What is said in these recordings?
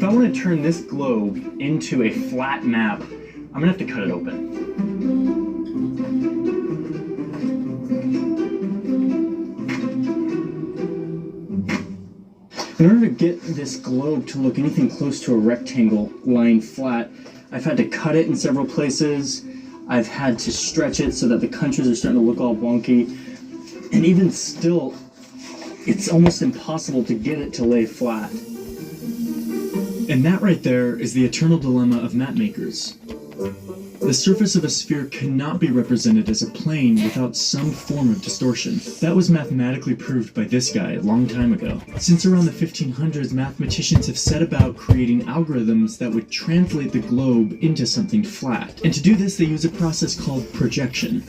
I want to turn this globe into a flat map, I'm gonna have to cut it open. In order to get this globe to look anything close to a rectangle lying flat, I've had to cut it in several places. I've had to stretch it so that the countries are starting to look all wonky. And even still, it's almost impossible to get it to lay flat. And that right there is the eternal dilemma of map makers. The surface of a sphere cannot be represented as a plane without some form of distortion. That was mathematically proved by this guy a long time ago. Since around the 1500s, mathematicians have set about creating algorithms that would translate the globe into something flat. And to do this, they use a process called projection.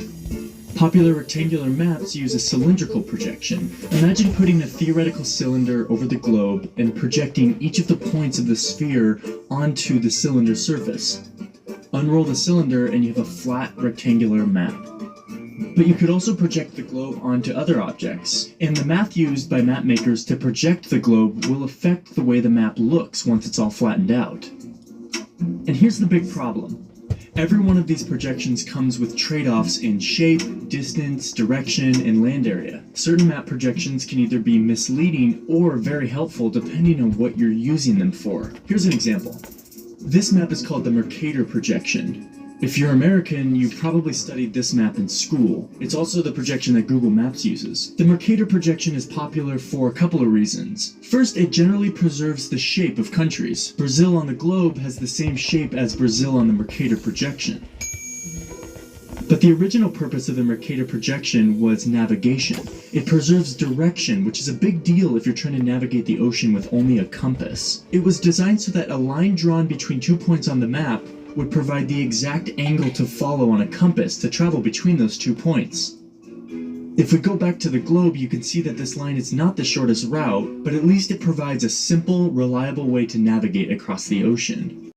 Popular rectangular maps use a cylindrical projection. Imagine putting a theoretical cylinder over the globe and projecting each of the points of the sphere onto the cylinder surface. Unroll the cylinder and you have a flat rectangular map. But you could also project the globe onto other objects, and the math used by map makers to project the globe will affect the way the map looks once it's all flattened out. And here's the big problem. Every one of these projections comes with trade-offs in shape, distance, direction, and land area. Certain map projections can either be misleading or very helpful depending on what you're using them for. Here's an example. This map is called the Mercator projection. If you're American, you've probably studied this map in school. It's also the projection that Google Maps uses. The Mercator projection is popular for a couple of reasons. First, it generally preserves the shape of countries. Brazil on the globe has the same shape as Brazil on the Mercator projection. But the original purpose of the Mercator projection was navigation. It preserves direction, which is a big deal if you're trying to navigate the ocean with only a compass. It was designed so that a line drawn between 2 points on the map would provide the exact angle to follow on a compass to travel between those 2 points. If we go back to the globe, you can see that this line is not the shortest route, but at least it provides a simple, reliable way to navigate across the ocean.